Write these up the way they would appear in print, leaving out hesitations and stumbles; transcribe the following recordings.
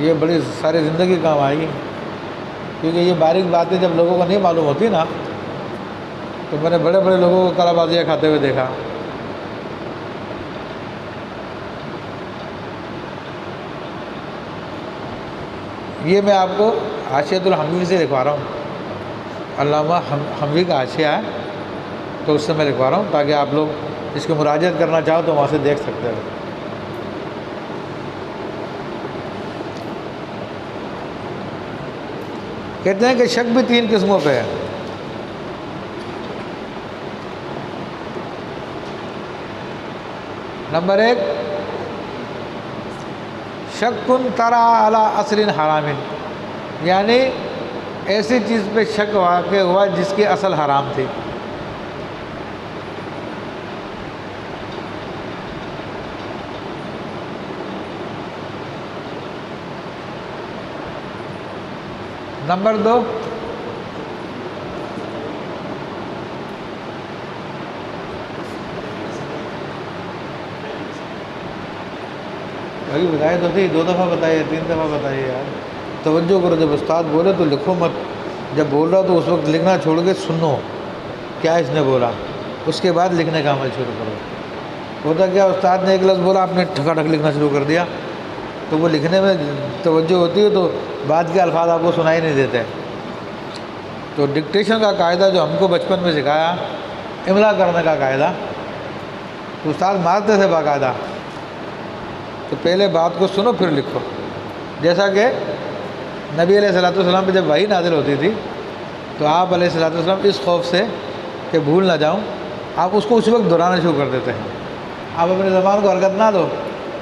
یہ بڑی ساری زندگی کام آئے گی، کیونکہ یہ باریک باتیں جب لوگوں کو نہیں معلوم ہوتی نا، تو میں نے بڑے بڑے لوگوں کو کلا بازیاں کھاتے ہوئے دیکھا۔ یہ میں آپ کو حاشیۃ الحموی سے لکھوا رہا ہوں، علامہ حموی کا حاشیہ ہے، تو اس سے میں لکھوا رہا ہوں تاکہ آپ لوگ اس کی مراجعت کرنا چاہو تو وہاں سے دیکھ سکتے ہو۔ کہتے ہیں کہ شک بھی 3 قسموں پہ ہے۔ نمبر 1، شکن ترا علی اصل حرام، یعنی ایسی چیز پہ شک واقع ہوا جس کی اصل حرام تھی۔ نمبر 2، ابھی بتائے تو تھی، 2 دفعہ بتائیے، 3 دفعہ بتائیے یار، توجہ کرو، جب استاد بولے تو لکھو مت، جب بول رہا تو اس وقت لکھنا چھوڑ کے سنو کیا اس نے بولا، اس کے بعد لکھنے کا عمل شروع کرو۔ ہوتا کیا، استاد نے ایک لفظ بولا، آپ نے ٹھکا ٹھک لکھنا شروع کر دیا، تو وہ لکھنے میں توجہ ہوتی ہے تو بعد کے الفاظ آپ کو سنائی نہیں دیتے۔ تو ڈکٹیشن کا قاعدہ جو ہم کو بچپن میں سکھایا، املا کرنے کا قاعدہ، تو استاد مارتے تھے باقاعدہ، تو پہلے بات کو سنو پھر لکھو۔ جیسا کہ نبی علیہ الصلوۃ والسلام پہ جب وحی نازل ہوتی تھی تو آپ علیہ الصلوۃ والسلام اس خوف سے کہ بھول نہ جاؤں، آپ اس کو اسی وقت دہرانا شروع کر دیتے ہیں۔ آپ اپنی زبان کو حرکت نہ دو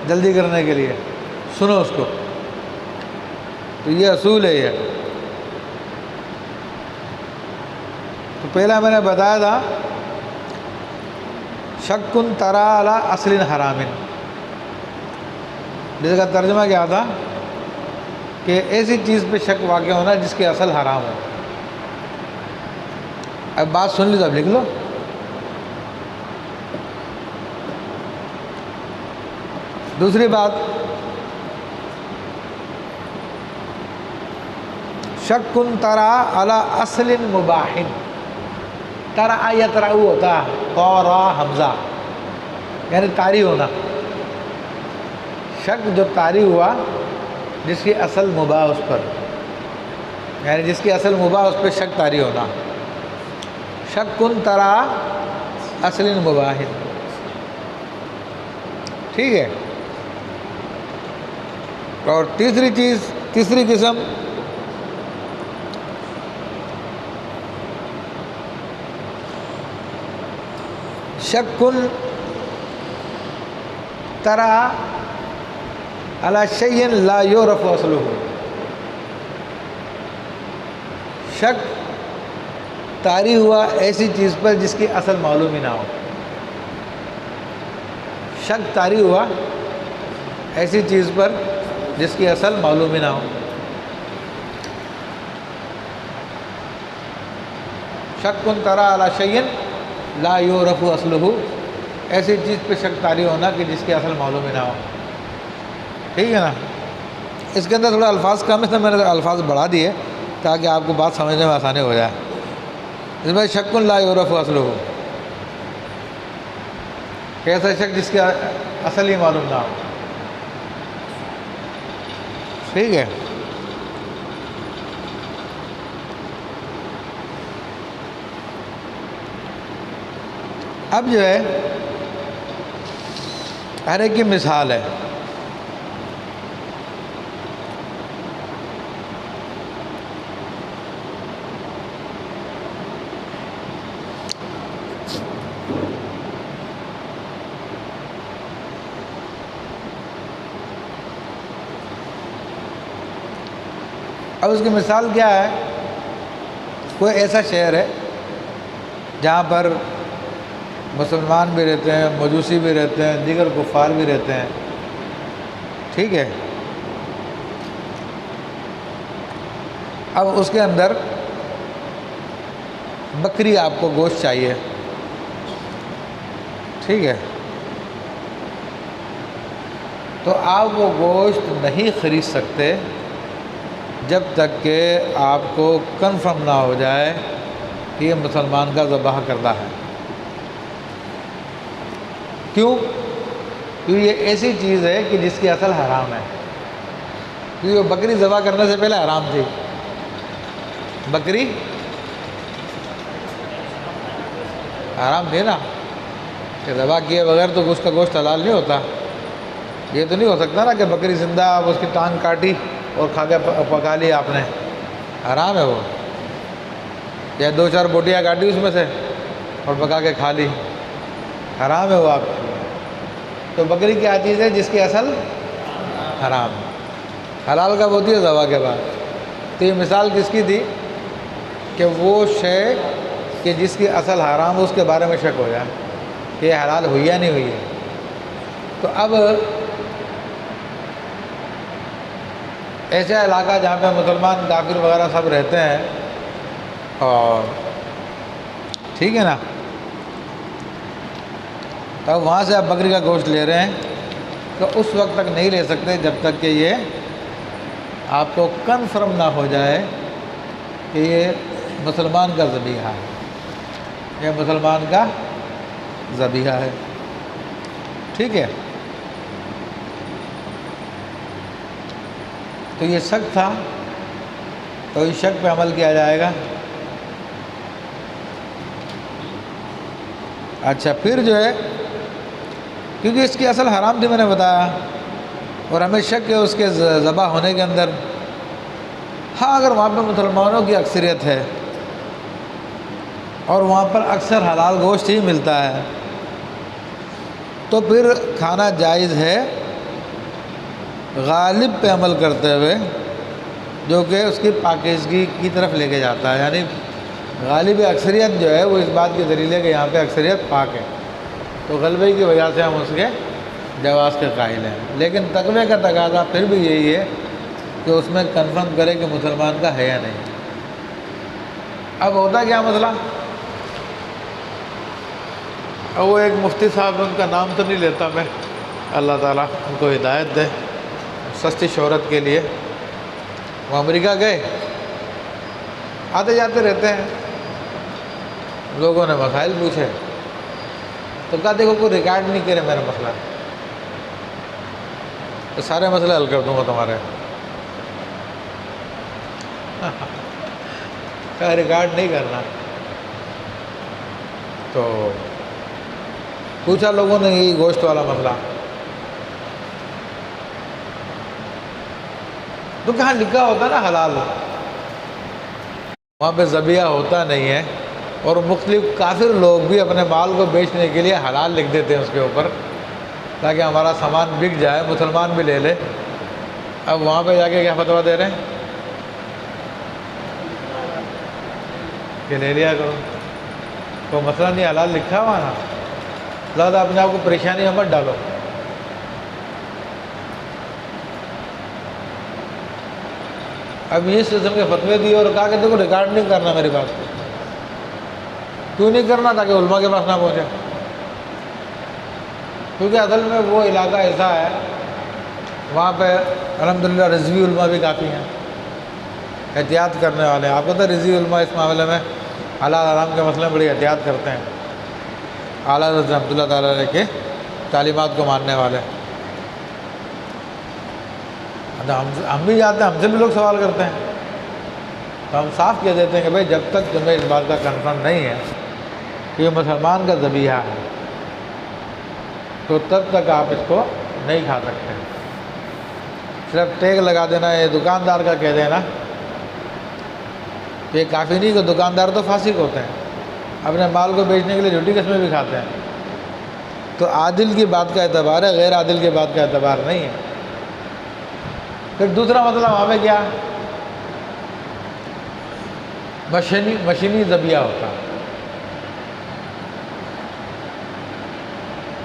جلدی کرنے کے لیے، سنو اس کو۔ تو یہ اصول ہے یہ۔ تو پہلا میں نے بتایا تھا شکن ترا علی اصل حرام، جس کا ترجمہ کیا تھا کہ ایسی چیز پہ شک واقع ہونا جس کی اصل حرام ہو۔ اب بات سن لی تو اب لکھ لو۔ دوسری بات، شکن ترا علی اصل مباح، ترا یترا ہوتا ہے، قورا حمزہ، یعنی طاری ہونا، شک جو طاری ہوا جس کی اصل مباح اس پر، یعنی جس کی اصل مباح اس پہ شک طاری ہونا، شکن ترا اصل مباح، ٹھیک ہے۔ اور تیسری قسم شکن ترا علی شیء لا یعرف اصلہ، شک طاری ہوا ایسی چیز پر جس کی اصل معلوم ہی نہ ہو، شک طاری ہوا ایسی چیز پر جس کی اصل معلوم ہی نہ ہو۔ شکن ترا علی شیء لا یعرف اصلہ، ایسی چیز پہ شک طاری ہونا کہ جس کی اصل معلوم ہی نہ ہو، ٹھیک ہے نا۔ اس کے اندر تھوڑا الفاظ کم ہے، میں نے الفاظ بڑھا دیے تاکہ آپ کو بات سمجھنے میں آسانی ہو جائے۔ اس میں شکن لا یعرف اصلہ، کیسا شک جس کی اصل ہی معلوم نہ ہو، ٹھیک ہے۔ اب جو ہے ہر ایک کی مثال ہے۔ اب اس کی مثال کیا ہے، کوئی ایسا شہر ہے جہاں پر مسلمان بھی رہتے ہیں، مجوسی بھی رہتے ہیں، دیگر کفار بھی رہتے ہیں، ٹھیک ہے۔ اب اس کے اندر بکری آپ کو گوشت چاہیے، ٹھیک ہے۔ تو آپ وہ گوشت نہیں خرید سکتے جب تک کہ آپ کو کنفرم نہ ہو جائے کہ یہ مسلمان کا ذبح کردہ ہے۔ کیوں؟ کیونکہ یہ ایسی چیز ہے کہ جس کی اصل حرام ہے، کیونکہ وہ بکری ذبح کرنے سے پہلے حرام تھی۔ بکری حرام تھی نا، کہ ذبح کیے بغیر تو اس کا گوشت حلال نہیں ہوتا۔ یہ تو نہیں ہو سکتا نا کہ بکری زندہ آپ اس کی ٹانگ کاٹی اور کھا کے پکا لی آپ نے، حرام ہے وہ۔ یا 2-4 بوٹیاں کاٹی اس میں سے اور پکا کے کھا لی، حرام ہے وہ آپ کی۔ تو بکری کیا چیز ہے جس کی اصل حرام ہے، حلال کب ہوتی ہے؟ ذبح کے بعد۔ تو یہ مثال کس کی تھی کہ وہ شے کہ جس کی اصل حرام ہو اس کے بارے میں شک ہو جائے کہ یہ حلال ہوئی یا نہیں ہوئی ہے۔ تو اب ایسا علاقہ جہاں پہ مسلمان کافر وغیرہ سب رہتے ہیں، اور ٹھیک ہے نا، تو وہاں سے آپ بکری کا گوشت لے رہے ہیں تو اس وقت تک نہیں لے سکتے جب تک کہ یہ آپ کو کنفرم نہ ہو جائے کہ یہ مسلمان کا ذبیحہ ہے، یہ مسلمان کا ذبیحہ ہے۔ ٹھیک ہے، تو یہ شک تھا، تو اس شک پہ عمل کیا جائے گا۔ اچھا، پھر جو ہے کیونکہ اس کی اصل حرام تھی میں نے بتایا، اور ہمیں شک ہے اس کے ذبح ہونے کے اندر۔ ہاں، اگر وہاں پہ مسلمانوں کی اکثریت ہے اور وہاں پر اکثر حلال گوشت ہی ملتا ہے تو پھر کھانا جائز ہے، غالب پہ عمل کرتے ہوئے، جو کہ اس کی پاکیزگی کی طرف لے کے جاتا ہے۔ یعنی غالب اکثریت جو ہے وہ اس بات کے ذریعے کہ یہاں پہ اکثریت پاک ہے، تو غلبے کی وجہ سے ہم اس کے جواز کے قائل ہیں۔ لیکن تقوی کا تقاضا پھر بھی یہی ہے کہ اس میں کنفرم کرے کہ مسلمان کا ہے یا نہیں۔ اب ہوتا کیا مسئلہ، اب وہ ایک مفتی صاحب، ان کا نام تو نہیں لیتا میں، اللہ تعالیٰ ان کو ہدایت دے، سستی شہرت کے لیے وہ امریکہ گئے، آتے جاتے رہتے ہیں، لوگوں نے مسائل پوچھے تو کہا دیکھو کوئی ریکارڈ نہیں کرے میرا مسئلہ، تو سارے مسئلے حل کر دوں گا تمہارے۔ کہا ریکارڈ نہیں کرنا، تو پوچھا لوگوں نے یہی گوشت والا مسئلہ، تو کہاں لکھا ہوتا نا حلال، وہاں پہ ذبیحہ ہوتا نہیں ہے، اور مختلف کافر لوگ بھی اپنے مال کو بیچنے کے لیے حلال لکھ دیتے ہیں اس کے اوپر تاکہ ہمارا سامان بک جائے، مسلمان بھی لے لے۔ اب وہاں پہ جا کے کیا فتویٰ دے رہے ہیں کہ لے لیا کرو، کوئی مسئلہ نہیں، حلال لکھا ہوا نا، لہٰذا اپنے آپ کو پریشانی میں مت ڈالو۔ اب یہ قسم کے فتوے دیے اور کہا کہ دیکھو ریکارڈ نہیں کرنا میری بات کو۔ کیوں نہیں کرنا؟ تاکہ علماء کے پاس نہ پہنچے، کیونکہ اصل میں وہ علاقہ ایسا ہے وہاں پہ الحمدللہ رضوی علماء بھی کافی ہیں، احتیاط کرنے والے ہیں۔ آپ کو پتہ ہے رضوی علماء اس معاملے میں حلال حرام کے مسئلے میں بڑی احتیاط کرتے ہیں، اعلیٰ حضرت رحمۃ اللہ تعالیٰ علیہ کے تعلیمات کو ماننے والے۔ ہم بھی جاتے ہیں، ہم سے بھی لوگ سوال کرتے ہیں، تو ہم صاف کہہ دیتے ہیں کہ بھائی جب تک تمہیں اس بات کا کنفرم نہیں ہے کہ یہ مسلمان کا ذبیحہ ہے تو تب تک آپ اس کو نہیں کھا سکتے۔ صرف ٹیگ لگا دینا، یہ دکاندار کا کہہ دینا کہ یہ کافی نہیں، کہ دکاندار تو فاسق ہوتے ہیں، اپنے مال کو بیچنے کے لیے جھوٹی قسمیں بھی کھاتے ہیں۔ تو عادل کی بات کا اعتبار ہے، غیر عادل کی بات کا اعتبار نہیں ہے۔ پھر دوسرا مسئلہ وہاں پہ کیا، مشینی ذبیحہ ہوتا۔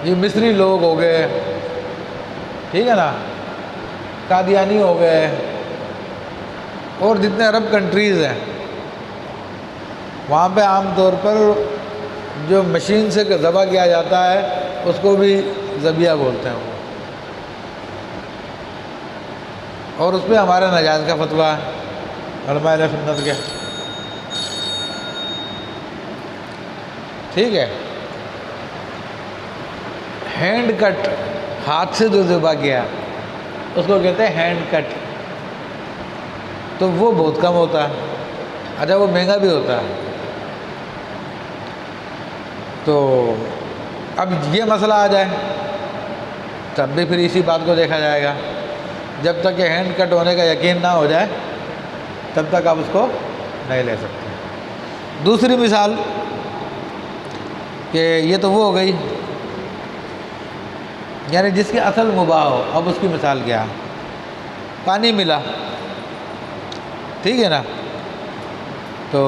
یہ مصری لوگ ہو گئے، ٹھیک ہے نا، قادیانی ہو گئے، اور جتنے عرب کنٹریز ہیں وہاں پہ عام طور پر جو مشین سے ذبح کیا جاتا ہے اس کو بھی ذبیحہ بولتے ہیں وہ۔ اور اس پہ ہمارے نجائز کا فتویٰ ہے علماء اہل سنت کے، ٹھیک ہے۔ ہینڈ کٹ، ہاتھ سے جو ذبح کیا اس کو کہتے ہیں ہینڈ کٹ، تو وہ بہت کم ہوتا ہے، اچھا وہ مہنگا بھی ہوتا ہے۔ تو اب یہ مسئلہ آ جائے تب بھی پھر اسی بات کو دیکھا جائے گا، جب تک کہ ہینڈ کٹ ہونے کا یقین نہ ہو جائے تب تک آپ اس کو نہیں لے سکتے۔ دوسری مثال کہ یہ تو وہ ہو گئی، یعنی جس کی اصل مباح ہو۔ اب اس کی مثال کیا ہے؟ پانی ملا، ٹھیک ہے نا، تو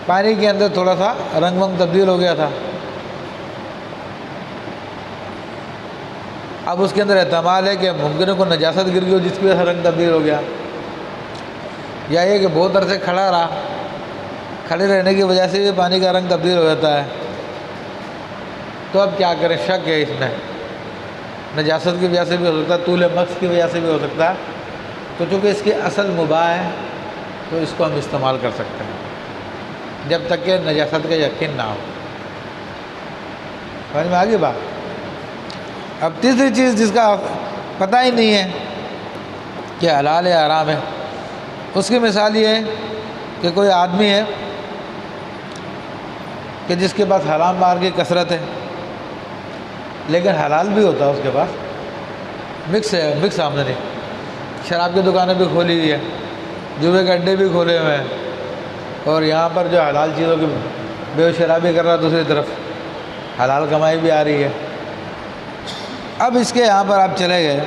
پانی کے اندر تھوڑا سا رنگ ونگ تبدیل ہو گیا تھا، اب اس کے اندر احتمال ہے کہ ممکن ہے کوئی نجاست گر گئی ہو جس کی وجہ سے رنگ تبدیل ہو گیا، یا یہ کہ بہت عرصے کھڑا رہا، کھڑے رہنے کی وجہ سے بھی پانی کا رنگ تبدیل ہو جاتا ہے، تو اب کیا کریں؟ شک ہے اس میں، نجاست کی وجہ سے بھی ہو سکتا ہے، طول مکث کی وجہ سے بھی ہو سکتا ہے، تو چونکہ اس کی اصل مباح ہے تو اس کو ہم استعمال کر سکتے ہیں جب تک کہ نجاست کا یقین نہ ہو۔ سمجھ میں آ گئی بات؟ اب تیسری چیز جس کا پتہ ہی نہیں ہے کہ حلال ہے حرام ہے، اس کی مثال یہ ہے کہ کوئی آدمی ہے کہ جس کے پاس حرام مال کی کثرت ہے لیکن حلال بھی ہوتا ہے اس کے پاس، مکس ہے، مکس آمدنی، شراب کی دکانیں بھی کھولی ہوئی ہے، جوئے کے اڈے بھی کھولے ہوئے ہیں، اور یہاں پر جو حلال چیزوں کی بے و شرابی کر رہا ہے، دوسری طرف حلال کمائی بھی آ رہی ہے۔ اب اس کے یہاں پر آپ چلے گئے،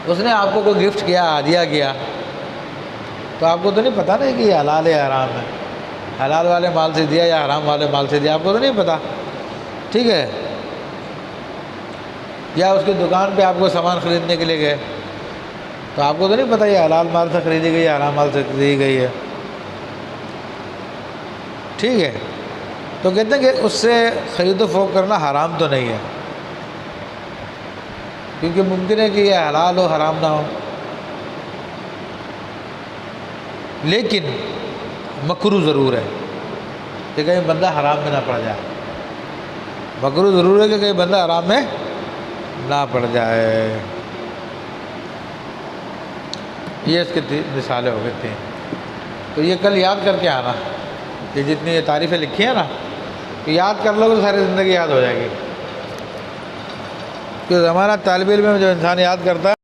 اس نے آپ کو کوئی گفٹ کیا، ہدیہ کیا، تو آپ کو تو نہیں پتہ نا کہ یہ حلال ہے حرام ہے، حلال والے مال سے دیا یا حرام والے مال سے دیا، آپ کو تو نہیں پتہ، ٹھیک ہے۔ یا اس کی دکان پہ آپ کو سامان خریدنے کے لیے گئے تو آپ کو تو نہیں پتہ یہ حلال مال سے خریدی گئی ہے حرام مال سے خریدی گئی ہے، ٹھیک ہے۔ تو کہتے ہیں کہ اس سے خرید و فروخت کرنا حرام تو نہیں ہے، کیونکہ ممکن ہے کہ یہ حلال ہو حرام نہ ہو، لیکن مکروہ ضرور ہے کہ کہیں بندہ حرام میں نہ پڑ جائے، مکروہ ضرور ہے کہ کہیں بندہ حرام میں نہ پڑ جائے۔ یہ اس کی مثالیں ہو گئی تھیں، تو یہ کل یاد کر کے آنا، یہ جتنی یہ تعریفیں لکھی ہیں نا، کہ یاد کر لو تو ساری زندگی یاد ہو جائے گی، کہ زمانہ طالب علم میں جو انسان یاد کرتا ہے